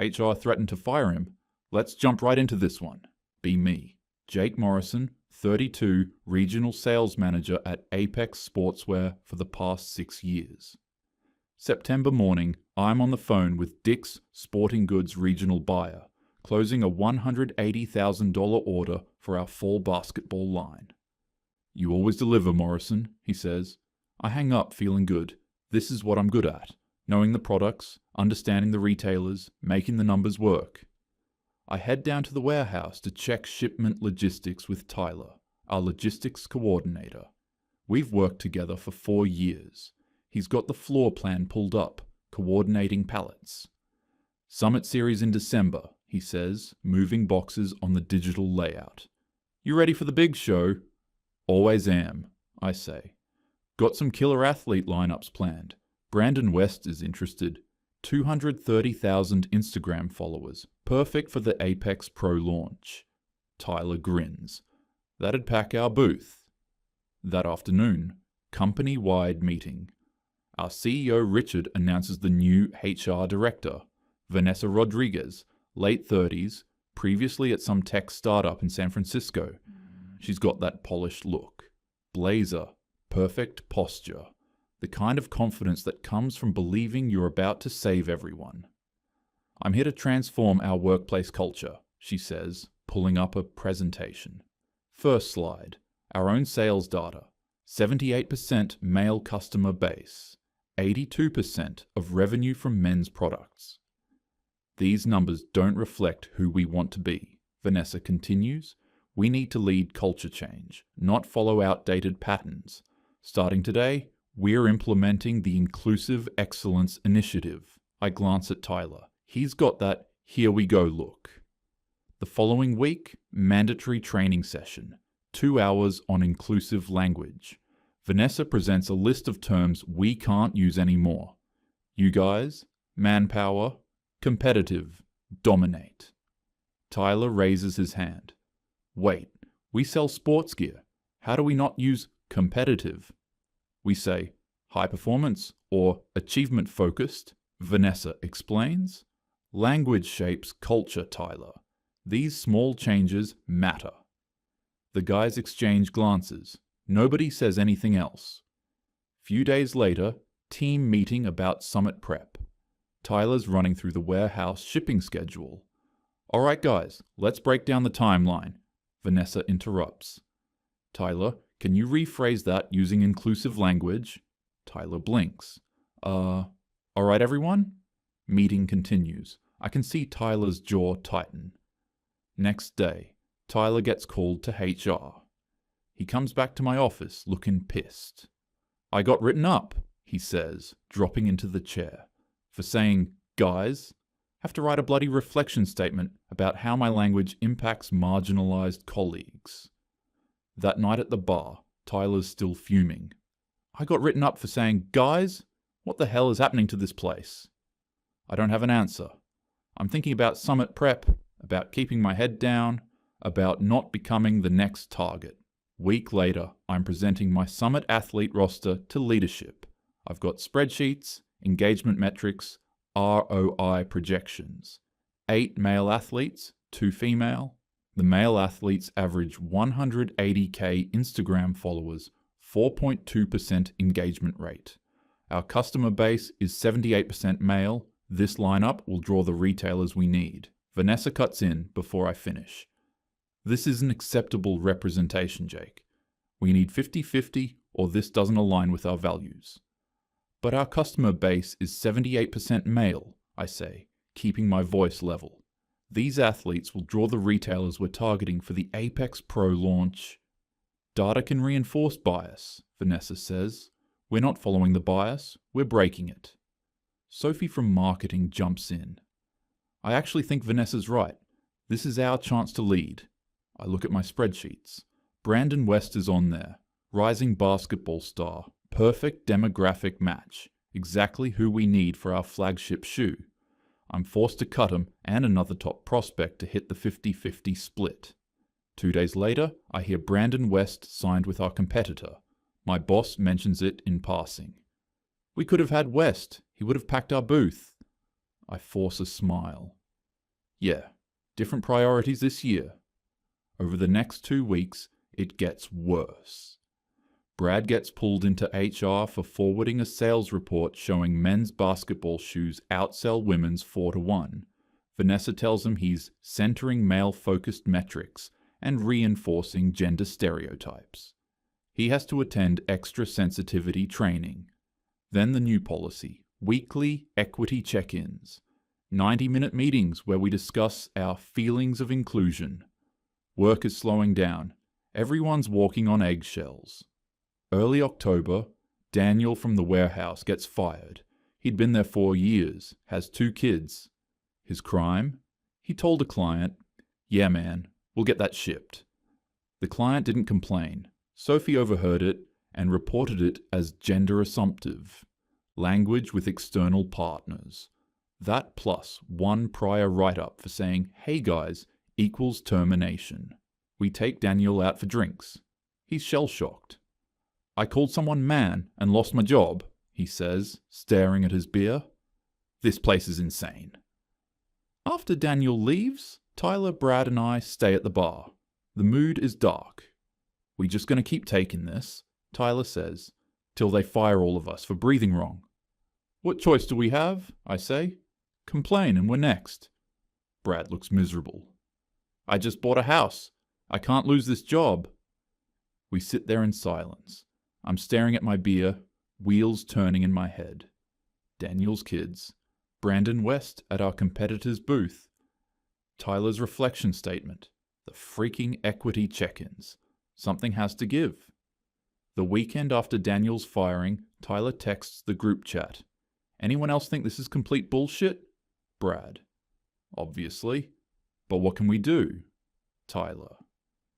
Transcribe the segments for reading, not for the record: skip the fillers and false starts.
HR threatened to fire him. Let's jump right into this one. Be me. Jake Morrison, 32, Regional Sales Manager at Apex Sportswear for the past 6 years. September morning, I'm on the phone with Dick's Sporting Goods Regional Buyer, closing a $180,000 order for our fall basketball line. You always deliver, Morrison, he says. I hang up feeling good. This is what I'm good at. Knowing the products, understanding the retailers, making the numbers work. I head down to the warehouse to check shipment logistics with Tyler, our logistics coordinator. We've worked together for 4 years. He's got the floor plan pulled up, coordinating pallets. Summit Series in December, he says, moving boxes on the digital layout. You ready for the big show? Always am, I say. Got some killer athlete lineups planned. Brandon West is interested. 230,000 Instagram followers. Perfect for the Apex Pro launch. Tyler grins. That'd pack our booth. That afternoon, company-wide meeting. Our CEO Richard announces the new HR director, Vanessa Rodriguez, late 30s, previously at some tech startup in San Francisco. She's got that polished look. Blazer, perfect posture. The kind of confidence that comes from believing you're about to save everyone. I'm here to transform our workplace culture, she says, pulling up a presentation. First slide, our own sales data. 78% male customer base. 82% of revenue from men's products. These numbers don't reflect who we want to be, Vanessa continues. We need to lead culture change, not follow outdated patterns. Starting today, we're implementing the Inclusive Excellence Initiative. I glance at Tyler. He's got that here we go look. The following week, mandatory training session. 2 hours on inclusive language. Vanessa presents a list of terms we can't use anymore. You guys, manpower, competitive, dominate. Tyler raises his hand. Wait, we sell sports gear. How do we not use competitive? We say high performance or achievement focused, Vanessa explains. Language shapes culture, Tyler. These small changes matter. The guys exchange glances. Nobody says anything else. Few days later, team meeting about summit prep. Tyler's running through the warehouse shipping schedule. All right, guys, let's break down the timeline. Vanessa interrupts. Tyler, can you rephrase that using inclusive language? Tyler blinks. All right, everyone? Meeting continues. I can see Tyler's jaw tighten. Next day, Tyler gets called to HR. He comes back to my office looking pissed. I got written up, he says, dropping into the chair, for saying, guys, have to write a bloody reflection statement about how my language impacts marginalized colleagues. That night at the bar, Tyler's still fuming. I got written up for saying, guys, what the hell is happening to this place? I don't have an answer. I'm thinking about summit prep, about keeping my head down, about not becoming the next target. Week later, I'm presenting my summit athlete roster to leadership. I've got spreadsheets, engagement metrics, ROI projections. 8 male athletes, 2 female. The male athletes average 180k Instagram followers, 4.2% engagement rate. Our customer base is 78% male. This lineup will draw the retailers we need. Vanessa cuts in before I finish. This isn't acceptable representation, Jake. We need 50-50 or this doesn't align with our values. But our customer base is 78% male, I say, keeping my voice level. These athletes will draw the retailers we're targeting for the Apex Pro launch. Data can reinforce bias, Vanessa says. We're not following the bias, we're breaking it. Sophie from marketing jumps in. I actually think Vanessa's right. This is our chance to lead. I look at my spreadsheets. Brandon West is on there. Rising basketball star. Perfect demographic match. Exactly who we need for our flagship shoe. I'm forced to cut him and another top prospect to hit the 50-50 split. 2 days later, I hear Brandon West signed with our competitor. My boss mentions it in passing. We could have had West. He would have packed our booth. I force a smile. Yeah, different priorities this year. Over the next 2 weeks, it gets worse. Brad gets pulled into HR for forwarding a sales report showing men's basketball shoes outsell women's 4-1. Vanessa tells him he's centering male-focused metrics and reinforcing gender stereotypes. He has to attend extra sensitivity training. Then the new policy, weekly equity check-ins. 90-minute meetings where we discuss our feelings of inclusion. Work is slowing down. Everyone's walking on eggshells. Early October, Daniel from the warehouse gets fired. He'd been there 4 years, has 2 kids. His crime? He told a client, "Yeah man, we'll get that shipped." The client didn't complain. Sophie overheard it and reported it as gender assumptive. Language with external partners. That plus 1 prior write-up for saying, "Hey guys," equals termination. We take Daniel out for drinks. He's shell-shocked. "I called someone man and lost my job," he says, staring at his beer. "This place is insane." After Daniel leaves, Tyler, Brad, and I stay at the bar. The mood is dark. "We just gonna keep taking this," Tyler says, "till they fire all of us for breathing wrong." "What choice do we have?" I say. "Complain and we're next." Brad looks miserable. "I just bought a house. I can't lose this job." We sit there in silence. I'm staring at my beer, wheels turning in my head. Daniel's kids. Brandon West at our competitor's booth. Tyler's reflection statement. The freaking equity check-ins. Something has to give. The weekend after Daniel's firing, Tyler texts the group chat. "Anyone else think this is complete bullshit?" Brad. "Obviously. But what can we do?" Tyler.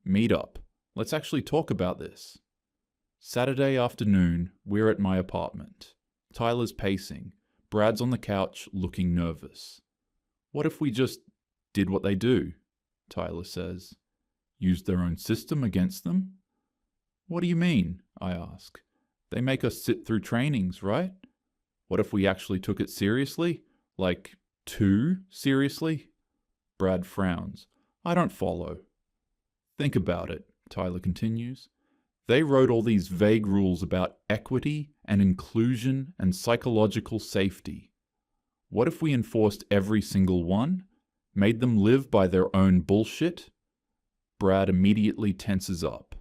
"Meet up. Let's actually talk about this." Saturday afternoon, we're at my apartment. Tyler's pacing. Brad's on the couch, looking nervous. "What if we just did what they do?" Tyler says. "Used their own system against them?" "What do you mean?" I ask. "They make us sit through trainings, right? What if we actually took it seriously? Like, too seriously?" Brad frowns. "I don't follow." "Think about it," Tyler continues. "They wrote all these vague rules about equity and inclusion and psychological safety. What if we enforced every single one? Made them live by their own bullshit?" Brad immediately tenses up.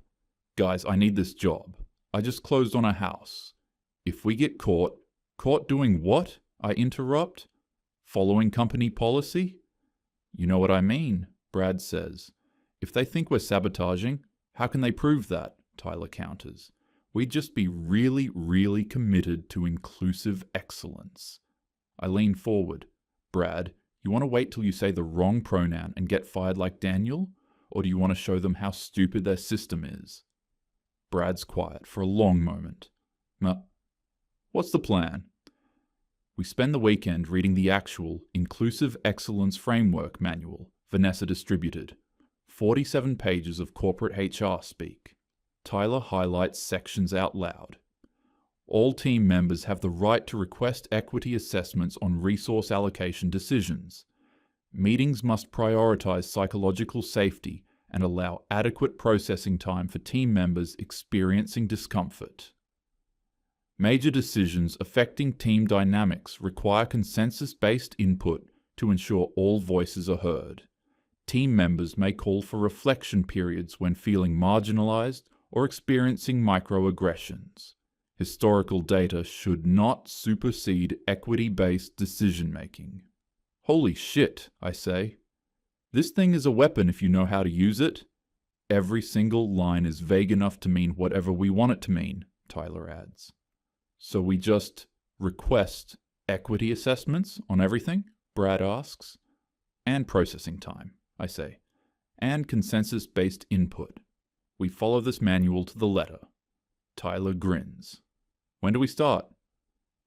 "Guys, I need this job. I just closed on a house. If we get caught doing what?" I interrupt. "Following company policy?" "You know what I mean," Brad says. "If they think we're sabotaging, how can they prove that?" Tyler counters. "We'd just be really, really committed to inclusive excellence." I lean forward. "Brad, you want to wait till you say the wrong pronoun and get fired like Daniel? Or do you want to show them how stupid their system is?" Brad's quiet for a long moment. "What's the plan?" We spend the weekend reading the actual Inclusive Excellence Framework manual Vanessa distributed. 47 pages of corporate HR speak. Tyler highlights sections out loud. All team members have the right to request equity assessments on resource allocation decisions. Meetings must prioritize psychological safety and allow adequate processing time for team members experiencing discomfort. Major decisions affecting team dynamics require consensus-based input to ensure all voices are heard. Team members may call for reflection periods when feeling marginalized or experiencing microaggressions. Historical data should not supersede equity-based decision-making. Holy shit, I say. This thing is a weapon if you know how to use it. Every single line is vague enough to mean whatever we want it to mean, Tyler adds. So we just request equity assessments on everything? Brad asks. And processing time, I say. And consensus-based input. We follow this manual to the letter. Tyler grins. When do we start?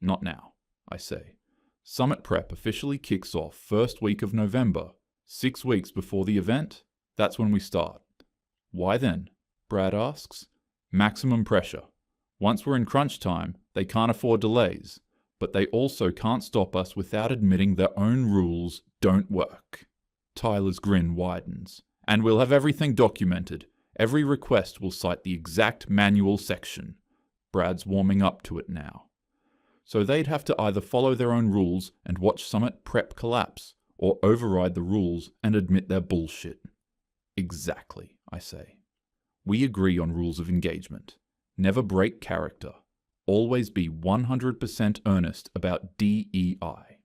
Not now, I say. Summit prep officially kicks off first week of November, 6 weeks before the event. That's when we start. Why then? Brad asks. Maximum pressure. Once we're in crunch time, they can't afford delays, but they also can't stop us without admitting their own rules don't work. Tyler's grin widens. And we'll have everything documented. Every request will cite the exact manual section. Brad's warming up to it now. So they'd have to either follow their own rules and watch Summit Prep collapse, or override the rules and admit their bullshit. Exactly, I say. We agree on rules of engagement. Never break character. Always be 100% earnest about DEI.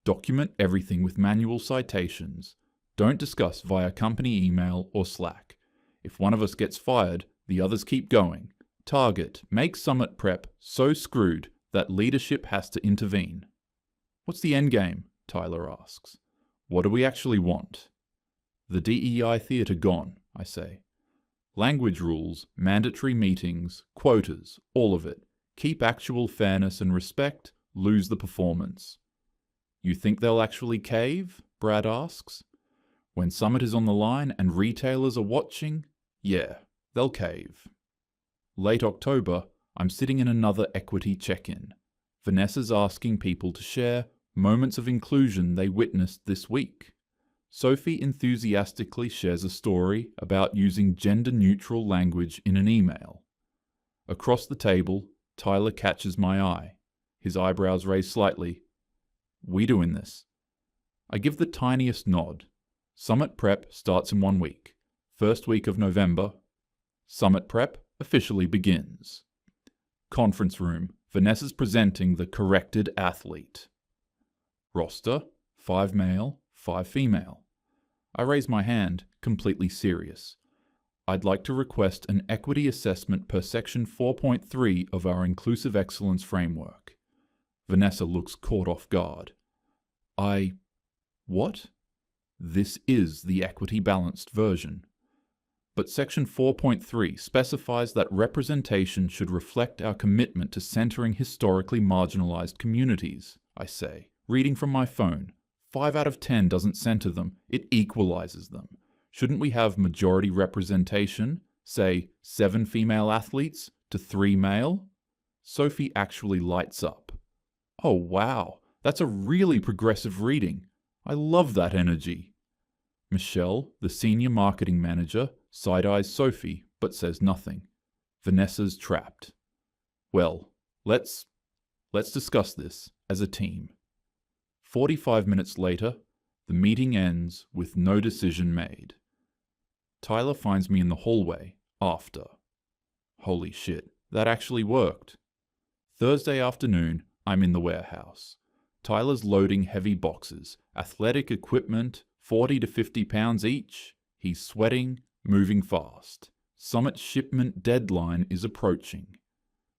Document everything with manual citations. Don't discuss via company email or Slack. If one of us gets fired, the others keep going. Target, make Summit Prep so screwed that leadership has to intervene. What's the end game? Tyler asks. What do we actually want? The DEI theatre gone, I say. Language rules, mandatory meetings, quotas, all of it. Keep actual fairness and respect, lose the performance. You think they'll actually cave? Brad asks. When Summit is on the line and retailers are watching, yeah, they'll cave. Late October, I'm sitting in another equity check-in. Vanessa's asking people to share moments of inclusion they witnessed this week. Sophie enthusiastically shares a story about using gender-neutral language in an email. Across the table, Tyler catches my eye. His eyebrows raise slightly. We doing this? I give the tiniest nod. Summit Prep starts in 1 week. First week of November. Summit Prep officially begins. Conference room. Vanessa's presenting the corrected athlete. Roster, 5 male, 5 female. I raise my hand, completely serious. I'd like to request an equity assessment per section 4.3 of our Inclusive Excellence Framework. Vanessa looks caught off guard. What? This is the equity-balanced version. But section 4.3 specifies that representation should reflect our commitment to centering historically marginalized communities, I say, reading from my phone. 5 out of 10 doesn't center them, it equalizes them. Shouldn't we have majority representation, say 7 female athletes to 3 male? Sophie actually lights up. Oh wow, that's a really progressive reading. I love that energy. Michelle, the senior marketing manager, side-eyes Sophie, but says nothing. Vanessa's trapped. Well, let's discuss this as a team. 45 minutes later, the meeting ends with no decision made. Tyler finds me in the hallway after. Holy shit, that actually worked. Thursday afternoon, I'm in the warehouse. Tyler's loading heavy boxes, athletic equipment, 40 to 50 pounds each. He's sweating, moving fast. Summit shipment deadline is approaching.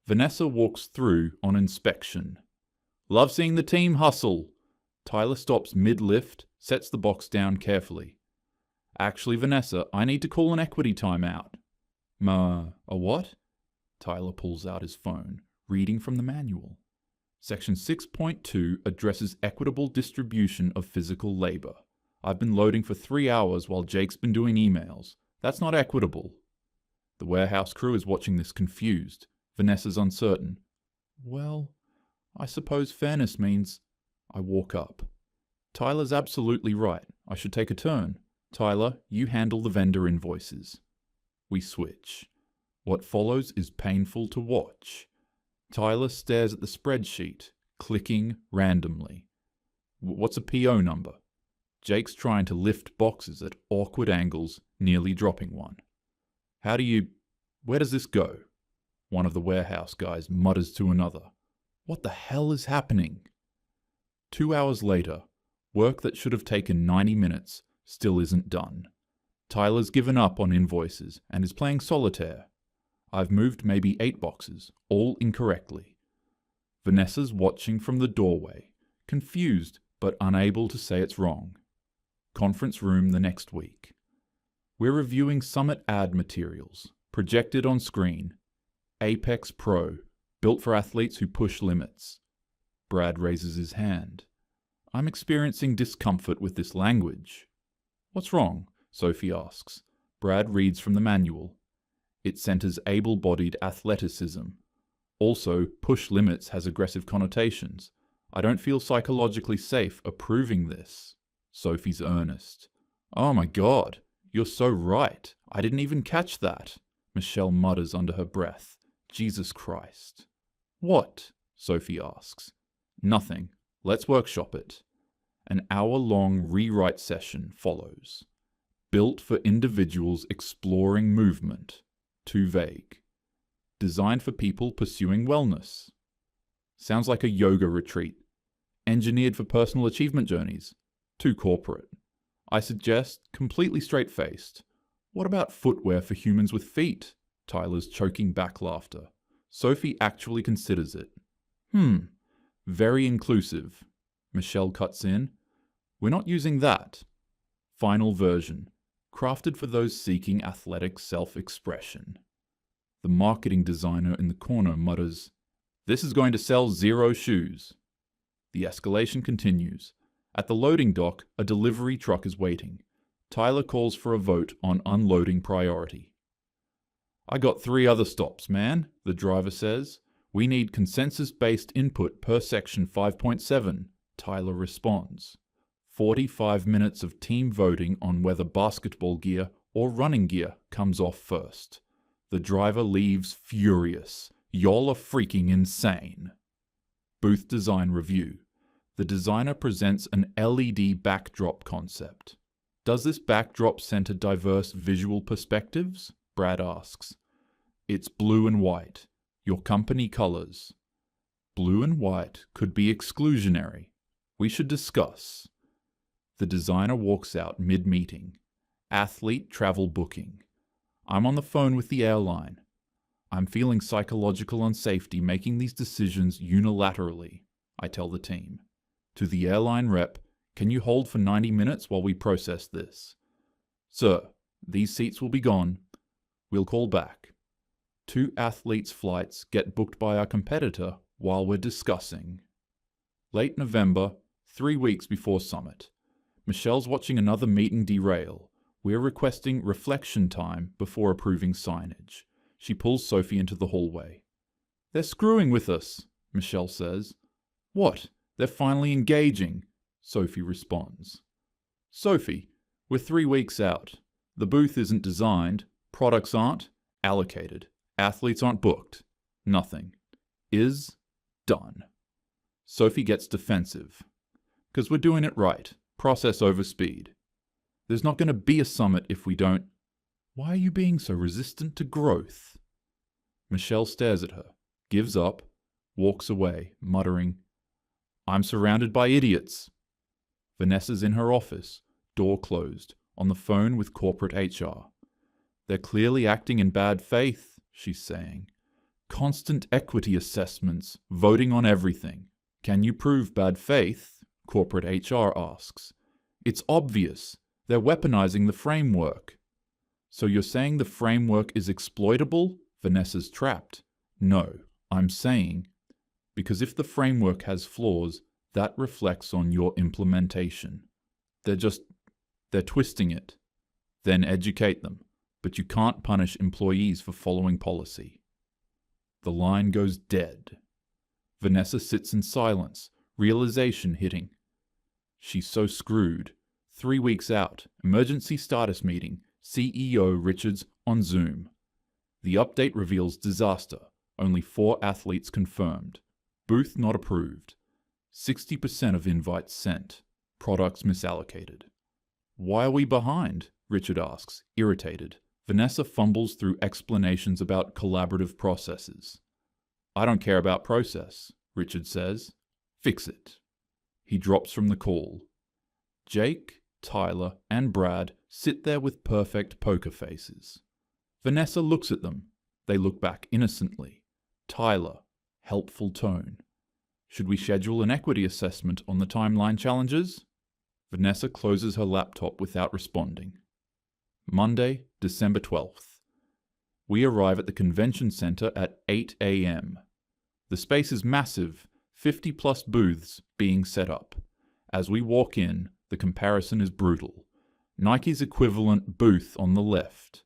Vanessa walks through on inspection. Love seeing the team hustle. Tyler stops mid-lift, sets the box down carefully. Actually, Vanessa, I need to call an equity timeout. A what? Tyler pulls out his phone, reading from the manual. Section 6.2 addresses equitable distribution of physical labor. I've been loading for 3 hours while Jake's been doing emails. That's not equitable. The warehouse crew is watching this confused. Vanessa's uncertain. Well, I suppose fairness means... I walk up. Tyler's absolutely right. I should take a turn. Tyler, you handle the vendor invoices. We switch. What follows is painful to watch. Tyler stares at the spreadsheet, clicking randomly. What's a PO number? Jake's trying to lift boxes at awkward angles, nearly dropping one. Where does this go? One of the warehouse guys mutters to another. What the hell is happening? 2 hours later, work that should have taken 90 minutes still isn't done. Tyler's given up on invoices and is playing solitaire. I've moved maybe 8 boxes, all incorrectly. Vanessa's watching from the doorway, confused but unable to say it's wrong. Conference room the next week. We're reviewing Summit ad materials, projected on screen. Apex Pro, built for athletes who push limits. Brad raises his hand. I'm experiencing discomfort with this language. What's wrong? Sophie asks. Brad reads from the manual. It centers able-bodied athleticism. Also, push limits has aggressive connotations. I don't feel psychologically safe approving this. Sophie's earnest. Oh my God, you're so right. I didn't even catch that. Michelle mutters under her breath. Jesus Christ. What? Sophie asks. Nothing. Let's workshop it. An hour-long rewrite session follows. Built for individuals exploring movement. Too vague. Designed for people pursuing wellness. Sounds like a yoga retreat. Engineered for personal achievement journeys. Too corporate. I suggest completely straight-faced. What about footwear for humans with feet? Tyler's choking back laughter. Sophie actually considers it. Very inclusive. Michelle cuts in. We're not using that. Final version. Crafted for those seeking athletic self-expression. The marketing designer in the corner mutters, This is going to sell 0 shoes. The escalation continues. At the loading dock, a delivery truck is waiting. Tyler calls for a vote on unloading priority. I got 3 other stops, man, the driver says. We need consensus-based input per section 5.7, Tyler responds. 45 minutes of team voting on whether basketball gear or running gear comes off first. The driver leaves furious. Y'all are freaking insane. Booth design review. The designer presents an LED backdrop concept. Does this backdrop center diverse visual perspectives? Brad asks. It's blue and white. Your company colors. Blue and white could be exclusionary. We should discuss. The designer walks out mid-meeting. Athlete travel booking. I'm on the phone with the airline. I'm feeling psychological unsafety making these decisions unilaterally, I tell the team. To the airline rep, can you hold for 90 minutes while we process this? Sir, these seats will be gone. We'll call back. 2 athletes' flights get booked by our competitor while we're discussing. Late November, 3 weeks before summit. Michelle's watching another meeting derail. We're requesting reflection time before approving signage. She pulls Sophie into the hallway. They're screwing with us, Michelle says. What? They're finally engaging, Sophie responds. Sophie, we're 3 weeks out. The booth isn't designed, products aren't allocated, athletes aren't booked. Nothing. Is done. Sophie gets defensive. 'Cause we're doing it right. Process over speed. There's not going to be a summit if we don't. Why are you being so resistant to growth? Michelle stares at her, gives up, walks away, muttering, I'm surrounded by idiots. Vanessa's in her office, door closed, on the phone with corporate HR. They're clearly acting in bad faith, she's saying. Constant equity assessments, voting on everything. Can you prove bad faith? Corporate HR asks. It's obvious. They're weaponizing the framework. So you're saying the framework is exploitable? Vanessa's trapped. No, I'm saying, because if the framework has flaws, that reflects on your implementation. They're twisting it. Then educate them. But you can't punish employees for following policy. The line goes dead. Vanessa sits in silence, realization hitting. She's so screwed. 3 weeks out, emergency status meeting, CEO Richards on Zoom. The update reveals disaster, only 4 athletes confirmed. Booth not approved. 60% of invites sent. Products misallocated. Why are we behind? Richard asks, irritated. Vanessa fumbles through explanations about collaborative processes. I don't care about process, Richard says. Fix it. He drops from the call. Jake, Tyler, and Brad sit there with perfect poker faces. Vanessa looks at them. They look back innocently. Tyler, helpful tone. Should we schedule an equity assessment on the timeline challenges? Vanessa closes her laptop without responding. Monday, December 12th. We arrive at the convention center at 8 a.m. The space is massive, 50-plus booths being set up. As we walk in, the comparison is brutal. Nike's equivalent booth on the left.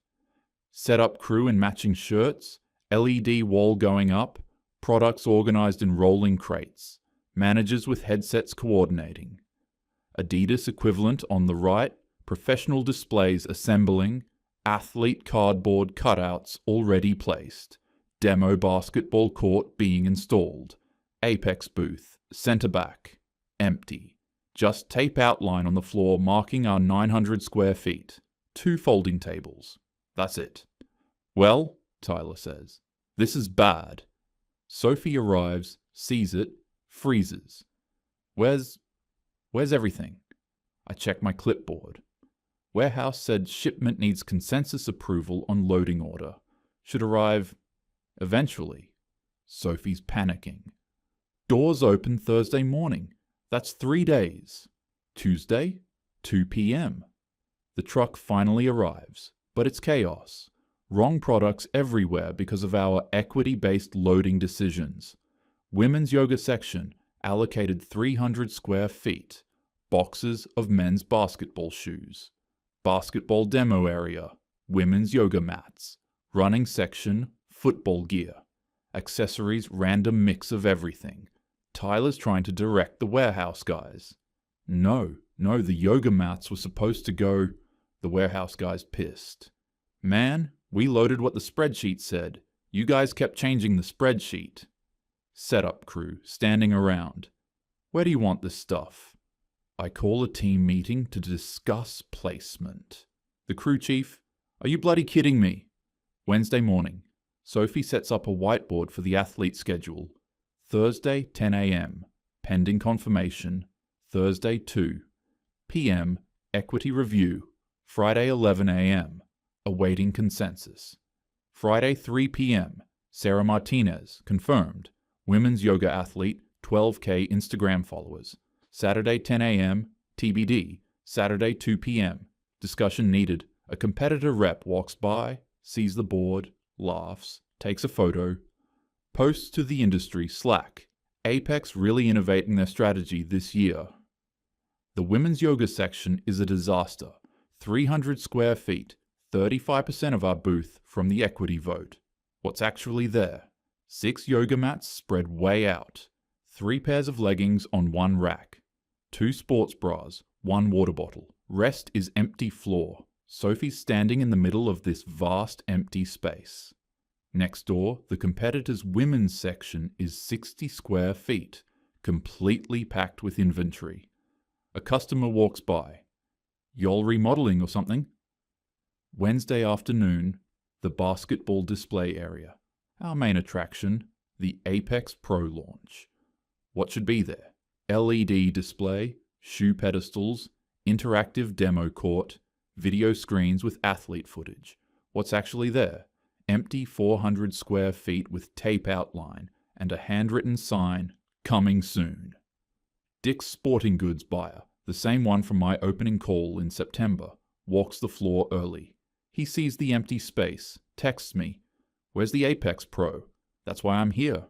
Set-up crew in matching shirts, LED wall going up, products organized in rolling crates, managers with headsets coordinating. Adidas equivalent on the right, professional displays assembling, athlete cardboard cutouts already placed, demo basketball court being installed, Apex booth, centre back, empty. Just tape outline on the floor marking our 900 square feet. 2 folding tables. That's it. Well, Tyler says, this is bad. Sophie arrives, sees it, freezes. Where's everything? I check my clipboard. Warehouse said shipment needs consensus approval on loading order. Should arrive eventually. Sophie's panicking. Doors open Thursday morning. That's 3 days. Tuesday, 2 p.m. The truck finally arrives, but it's chaos. Wrong products everywhere because of our equity-based loading decisions. Women's yoga section allocated 300 square feet. Boxes of men's basketball shoes. Basketball demo area. Women's yoga mats. Running section, football gear. Accessories, random mix of everything. Tyler's trying to direct the warehouse guys. No, the yoga mats were supposed to go. The warehouse guy's pissed. Man, we loaded what the spreadsheet said. You guys kept changing the spreadsheet. Setup crew, standing around. Where do you want this stuff? I call a team meeting to discuss placement. The crew chief, are you bloody kidding me? Wednesday morning, Sophie sets up a whiteboard for the athlete schedule. Thursday, 10 a.m., pending confirmation. Thursday, 2 p.m., equity review. Friday, 11 a.m., awaiting consensus. Friday, 3 p.m., Sarah Martinez, confirmed. Women's yoga athlete, 12K Instagram followers. Saturday, 10 a.m., TBD. Saturday, 2 p.m., discussion needed. A competitor rep walks by, sees the board, laughs, takes a photo, posts to the industry Slack. Apex really innovating their strategy this year. The women's yoga section is a disaster. 300 square feet, 35% of our booth from the equity vote. What's actually there? 6 yoga mats spread way out. 3 pairs of leggings on 1 rack. 2 sports bras, 1 water bottle. Rest is empty floor. Sophie's standing in the middle of this vast empty space. Next door, the competitor's women's section is 60 square feet, completely packed with inventory. A customer walks by. Y'all remodeling or something? Wednesday afternoon, the basketball display area. Our main attraction, the Apex Pro launch. What should be there? LED display, shoe pedestals, interactive demo court, video screens with athlete footage. What's actually there? Empty 400 square feet with tape outline and a handwritten sign, coming soon. Dick's Sporting Goods buyer, the same one from my opening call in September, walks the floor early. He sees the empty space, texts me, "Where's the Apex Pro? That's why I'm here."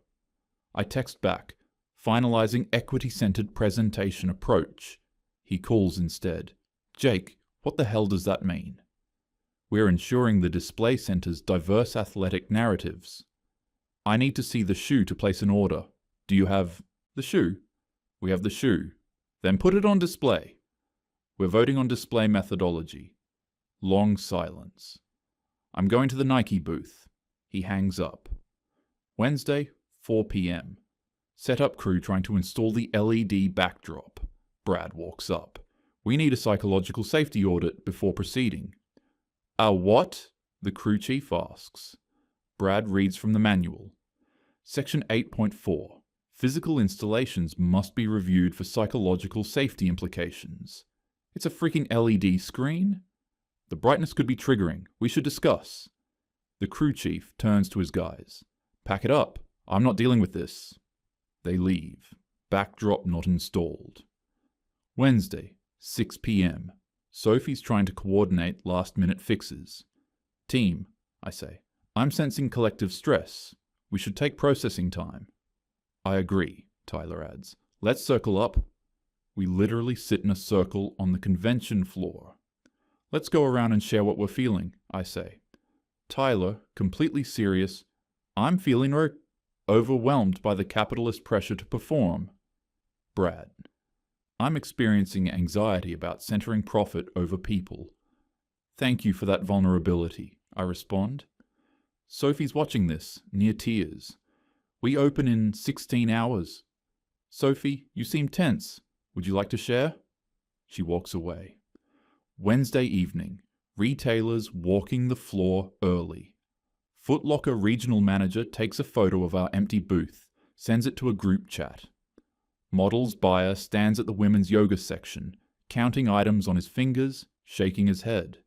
I text back, finalizing equity-centered presentation approach. He calls instead, "Jake, what the hell does that mean?" We're ensuring the display center's diverse athletic narratives. I need to see the shoe to place an order. Do you have the shoe? We have the shoe. Then put it on display. We're voting on display methodology. Long silence. I'm going to the Nike booth. He hangs up. Wednesday, 4 p.m. Setup crew trying to install the LED backdrop. Brad walks up. We need a psychological safety audit before proceeding. A what? The crew chief asks. Brad reads from the manual. Section 8.4. Physical installations must be reviewed for psychological safety implications. It's a freaking LED screen? The brightness could be triggering. We should discuss. The crew chief turns to his guys. Pack it up. I'm not dealing with this. They leave. Backdrop not installed. Wednesday, 6 p.m. Sophie's trying to coordinate last-minute fixes. Team, I say, I'm sensing collective stress. We should take processing time. I agree, Tyler adds. Let's circle up. We literally sit in a circle on the convention floor. Let's go around and share what we're feeling, I say. Tyler, completely serious, I'm feeling overwhelmed by the capitalist pressure to perform. Brad, I'm experiencing anxiety about centering profit over people. Thank you for that vulnerability, I respond. Sophie's watching this, near tears. We open in 16 hours. Sophie, you seem tense. Would you like to share? She walks away. Wednesday evening, retailers walking the floor early. Foot Locker regional manager takes a photo of our empty booth, sends it to a group chat. Models buyer stands at the women's yoga section, counting items on his fingers, shaking his head.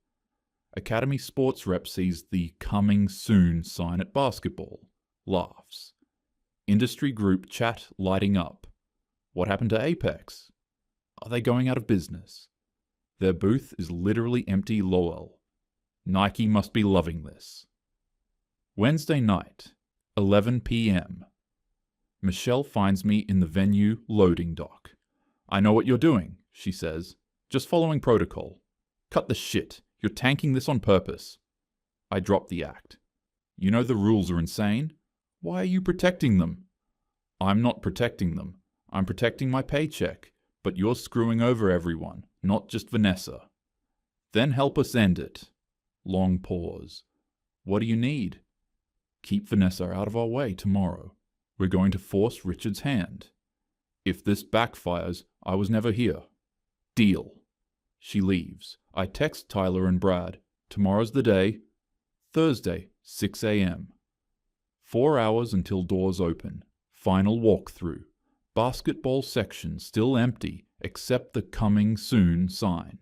Academy sports rep sees the "coming soon" sign at basketball, laughs. Industry group chat lighting up. What happened to Apex? Are they going out of business? Their booth is literally empty lol. Nike must be loving this. Wednesday night, 11 p.m. Michelle finds me in the venue loading dock. I know what you're doing, she says. Just following protocol. Cut the shit. You're tanking this on purpose. I drop the act. You know the rules are insane. Why are you protecting them? I'm not protecting them. I'm protecting my paycheck. But you're screwing over everyone, not just Vanessa. Then help us end it. Long pause. What do you need? Keep Vanessa out of our way tomorrow. We're going to force Richard's hand. If this backfires, I was never here. Deal. She leaves. I text Tyler and Brad. Tomorrow's the day. Thursday, 6 a.m. 4 hours until doors open. Final walkthrough. Basketball section still empty except the "coming soon" sign.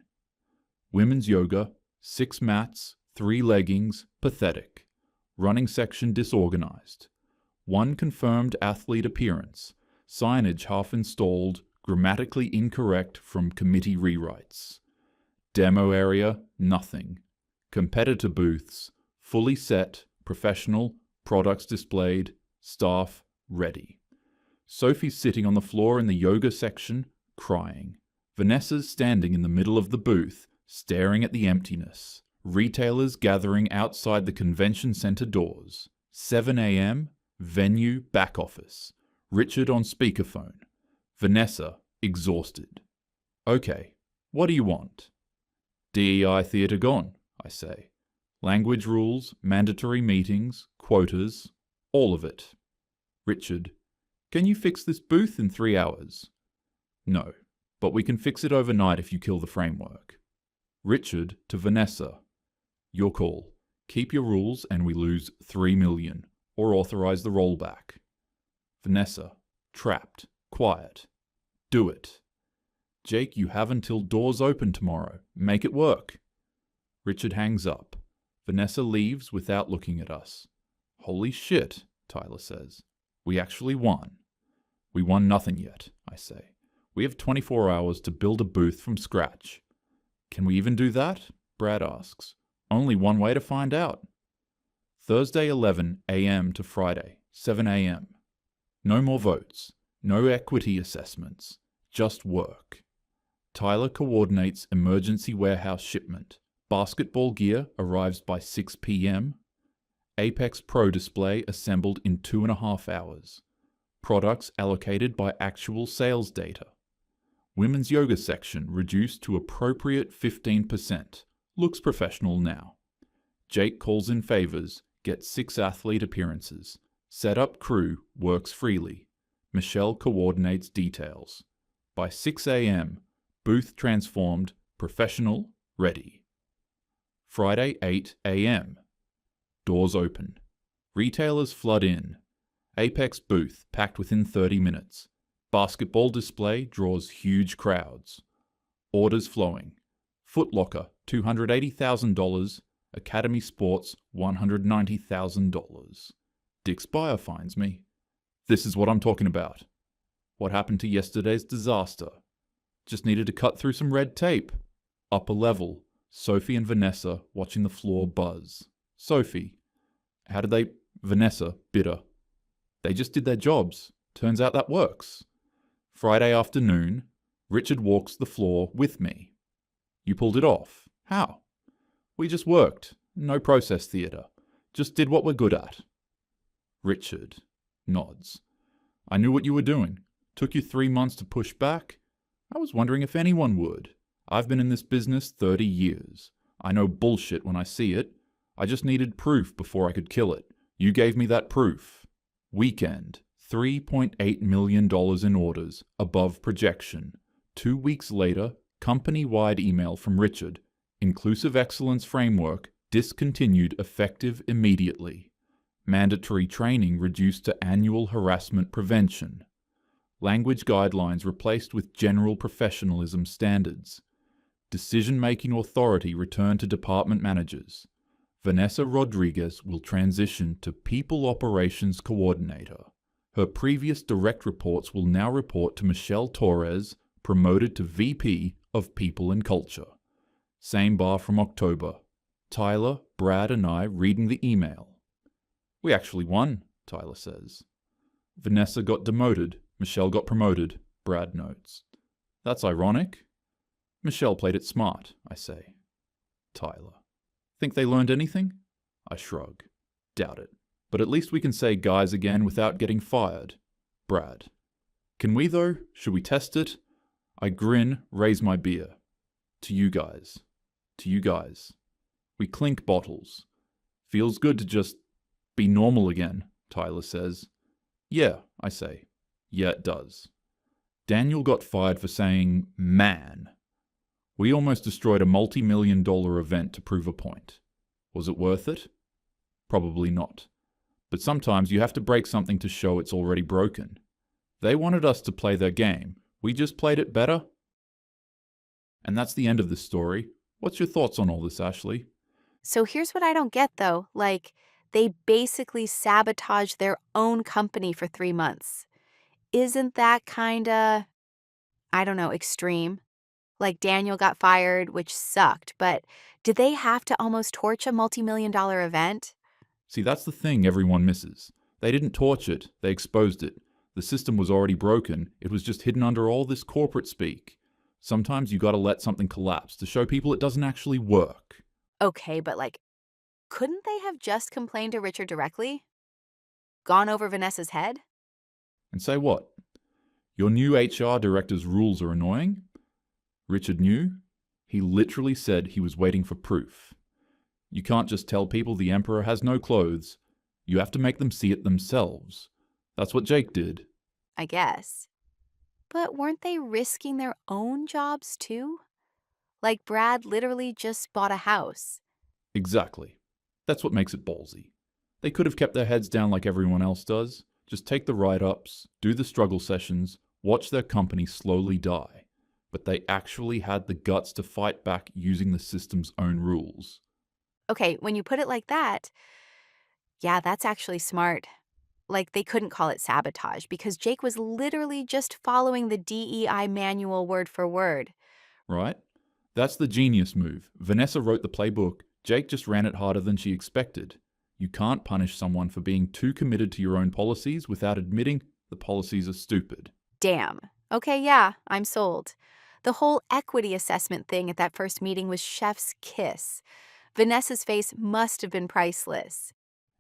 Women's yoga, 6 mats, 3 leggings, pathetic. Running section disorganized. 1 confirmed athlete appearance. Signage half installed, grammatically incorrect from committee rewrites. Demo area, nothing. Competitor booths, fully set, professional, products displayed, staff ready. Sophie's sitting on the floor in the yoga section, crying. Vanessa's standing in the middle of the booth, staring at the emptiness. Retailers gathering outside the convention center doors. 7 a.m., venue back office. Richard on speakerphone. Vanessa, exhausted. Okay, what do you want? DEI theatre gone, I say. Language rules, mandatory meetings, quotas, all of it. Richard, can you fix this booth in 3 hours? No, but we can fix it overnight if you kill the framework. Richard to Vanessa. Your call. Keep your rules and we lose $3 million, or authorize the rollback. Vanessa, trapped, quiet. Do it. Jake, you have until doors open tomorrow. Make it work. Richard hangs up. Vanessa leaves without looking at us. Holy shit, Tyler says. We actually won. We won nothing yet, I say. We have 24 hours to build a booth from scratch. Can we even do that? Brad asks. Only one way to find out. Thursday 11 a.m. to Friday 7 a.m. No more votes. No equity assessments. Just work. Tyler coordinates emergency warehouse shipment. Basketball gear arrives by 6 p.m. Apex Pro display assembled in 2.5 hours. Products allocated by actual sales data. Women's yoga section reduced to appropriate 15%. Looks professional now. Jake calls in favors, gets 6 athlete appearances. Setup crew works freely. Michelle coordinates details. By 6 a.m., booth transformed, professional, ready. Friday 8 a.m. Doors open. Retailers flood in. Apex booth packed within 30 minutes. Basketball display draws huge crowds. Orders flowing. Foot Locker, $280,000. Academy Sports, $190,000. Dick's buyer finds me. This is what I'm talking about. What happened to yesterday's disaster? Just needed to cut through some red tape. Upper level. Sophie and Vanessa watching the floor buzz. Sophie. How did they... Vanessa, bitter. They just did their jobs. Turns out that works. Friday afternoon, Richard walks the floor with me. You pulled it off. How? We just worked. No process theatre. Just did what we're good at. Richard nods. I knew what you were doing. Took you 3 months to push back. I was wondering if anyone would. I've been in this business 30 years. I know bullshit when I see it. I just needed proof before I could kill it. You gave me that proof. Weekend, $3.8 million in orders, above projection. 2 weeks later, company-wide email from Richard. Inclusive Excellence Framework discontinued effective immediately. Mandatory training reduced to annual harassment prevention. Language guidelines replaced with general professionalism standards. Decision-making authority returned to department managers. Vanessa Rodriguez will transition to People Operations Coordinator. Her previous direct reports will now report to Michelle Torres, promoted to VP of People and Culture. Same bar from October. Tyler, Brad, and I reading the email. We actually won, Tyler says. Vanessa got demoted, Michelle got promoted, Brad notes. That's ironic. Michelle played it smart, I say. Tyler. Think they learned anything? I shrug. Doubt it. But at least we can say guys again without getting fired. Brad. Can we though? Should we test it? I grin, raise my beer. To you guys. To you guys. We clink bottles. Feels good to just be normal again, Tyler says. Yeah, I say. Yeah, it does. Daniel got fired for saying, man. We almost destroyed a multi-million-dollar event to prove a point. Was it worth it? Probably not. But sometimes you have to break something to show it's already broken. They wanted us to play their game. We just played it better. And that's the end of this story. What's your thoughts on all this, Ashley? So here's what I don't get, though. Like, they basically sabotaged their own company for 3 months. Isn't that kinda, I don't know, extreme? Like, Daniel got fired, which sucked, but did they have to almost torch a multi-million-dollar event? See, that's the thing everyone misses. They didn't torch it, they exposed it. The system was already broken, it was just hidden under all this corporate speak. Sometimes you gotta let something collapse to show people it doesn't actually work. Okay, but like, couldn't they have just complained to Richard directly? Gone over Vanessa's head? And say what? Your new HR director's rules are annoying? Richard knew. He literally said he was waiting for proof. You can't just tell people the emperor has no clothes. You have to make them see it themselves. That's what Jake did. I guess. But weren't they risking their own jobs too? Like Brad literally just bought a house. Exactly. That's what makes it ballsy. They could have kept their heads down like everyone else does. Just take the write-ups, do the struggle sessions, watch their company slowly die. But they actually had the guts to fight back using the system's own rules. Okay, when you put it like that, yeah, that's actually smart. Like, they couldn't call it sabotage because Jake was literally just following the DEI manual word for word. Right? That's the genius move. Vanessa wrote the playbook. Jake just ran it harder than she expected. You can't punish someone for being too committed to your own policies without admitting the policies are stupid. Damn. Okay, yeah, I'm sold. The whole equity assessment thing at that first meeting was chef's kiss. Vanessa's face must have been priceless.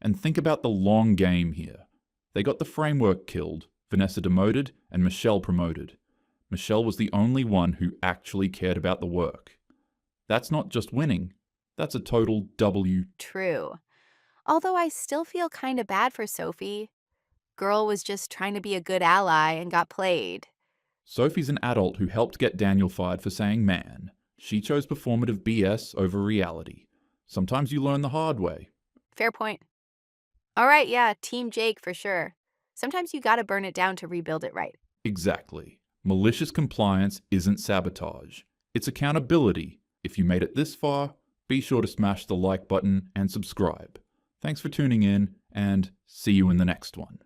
And think about the long game here. They got the framework killed, Vanessa demoted, and Michelle promoted. Michelle was the only one who actually cared about the work. That's not just winning, that's a total W. True. Although I still feel kinda bad for Sophie. Girl was just trying to be a good ally and got played. Sophie's an adult who helped get Daniel fired for saying man. She chose performative BS over reality. Sometimes you learn the hard way. Fair point. All right, yeah, Team Jake for sure. Sometimes you gotta burn it down to rebuild it right. Exactly. Malicious compliance isn't sabotage. It's accountability. If you made it this far, be sure to smash the like button and subscribe. Thanks for tuning in, and see you in the next one.